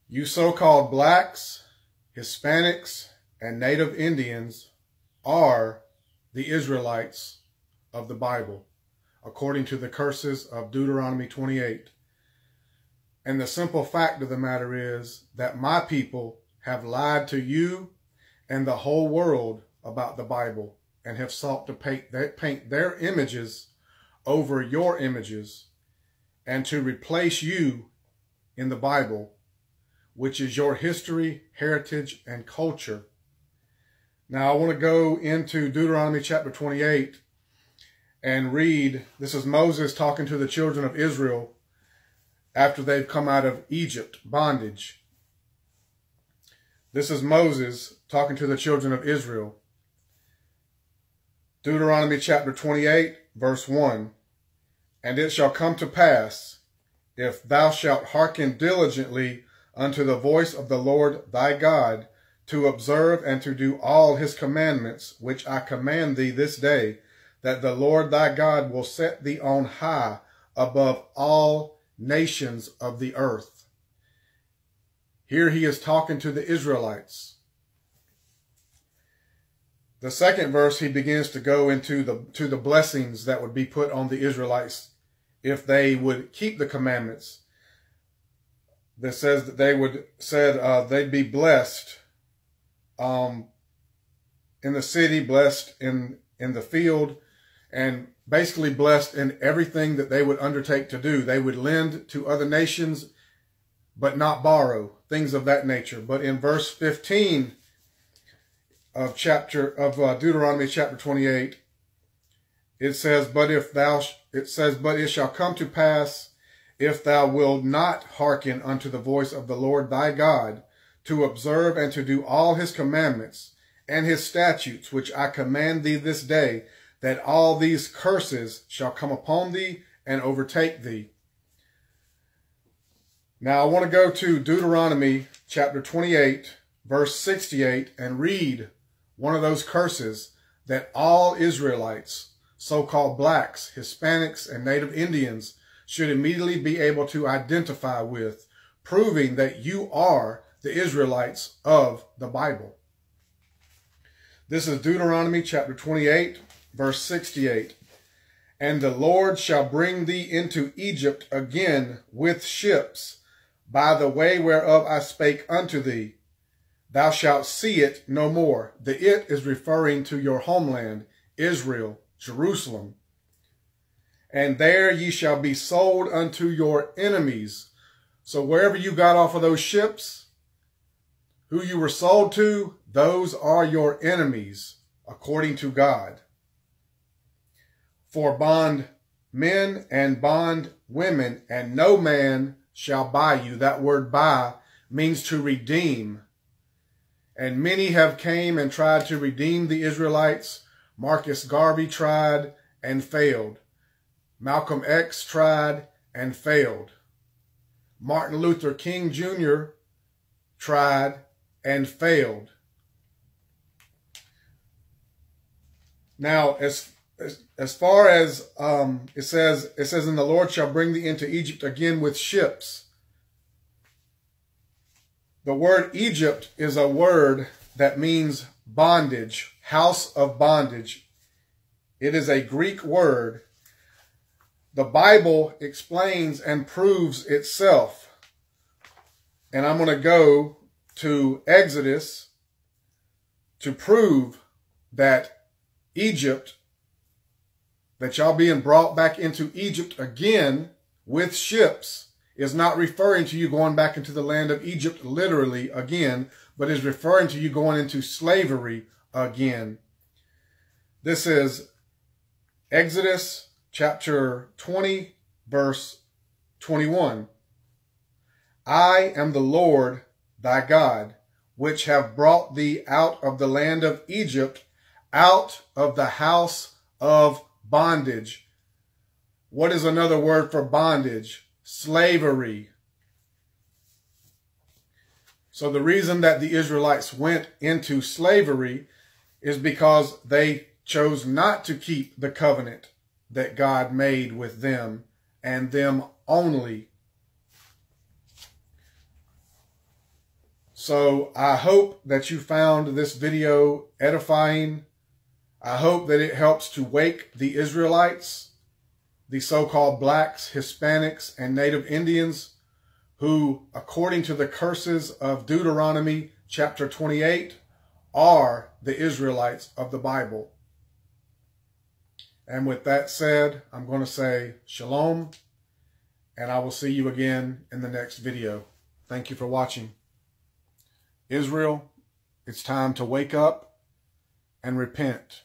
You so-called blacks, Hispanics, and Native Indians are the Israelites of the Bible, according to the curses of Deuteronomy 28. And the simple fact of the matter is that my people have lied to you and the whole world about the Bible and have sought to paint their images over your images and to replace you in the Bible, which is your history, heritage, and culture. Now, I want to go into Deuteronomy chapter 28 and read. This is Moses talking to the children of Israel after they've come out of Egypt, bondage. This is Moses talking to the children of Israel. Deuteronomy chapter 28, verse 1. And it shall come to pass, if thou shalt hearken diligently unto the voice of the Lord thy God, to observe and to do all his commandments, which I command thee this day, that the Lord thy God will set thee on high above all nations of the earth. Here he is talking to the Israelites. The second verse, he begins to go into the blessings that would be put on the Israelites if they would keep the commandments. That says that they'd be blessed in the city, blessed in the field, and basically blessed in everything that they would undertake to do. They would lend to other nations, but not borrow, things of that nature. But in verse 15 of Deuteronomy chapter 28, it says, but it shall come to pass, if thou wilt not hearken unto the voice of the Lord thy God, to observe and to do all his commandments and his statutes, which I command thee this day, that all these curses shall come upon thee and overtake thee. Now I want to go to Deuteronomy chapter 28, verse 68, and read one of those curses that all Israelites, so-called blacks, Hispanics, and Native Indians, should immediately be able to identify with, proving that you are the Israelites of the Bible. This is Deuteronomy chapter 28, verse 68. And the Lord shall bring thee into Egypt again with ships, by the way whereof I spake unto thee. Thou shalt see it no more. The it is referring to your homeland, Israel, Jerusalem. And there ye shall be sold unto your enemies. So wherever you got off of those ships, who you were sold to, those are your enemies, according to God. For bond men and bond women, and no man shall buy you. That word buy means to redeem. And many have came and tried to redeem the Israelites. Marcus Garvey tried and failed. Malcolm X tried and failed. Martin Luther King Jr. tried and failed. Now, as far as it says, and the Lord shall bring thee into Egypt again with ships. The word Egypt is a word that means bondage, house of bondage. It is a Greek word. The Bible explains and proves itself. And I'm going to go to Exodus to prove that Egypt, that y'all being brought back into Egypt again with ships, is not referring to you going back into the land of Egypt literally again, but is referring to you going into slavery again. This is Exodus chapter 20, verse 21. I am the Lord thy God, which have brought thee out of the land of Egypt, out of the house of bondage. What is another word for bondage? Slavery. So the reason that the Israelites went into slavery is because they chose not to keep the covenant that God made with them and them only. So I hope that you found this video edifying. I hope that it helps to wake the Israelites, the so-called blacks, Hispanics, and Native Indians, who, according to the curses of Deuteronomy chapter 28, are the Israelites of the Bible. And with that said, I'm going to say shalom, and I will see you again in the next video. Thank you for watching. Israel, it's time to wake up and repent.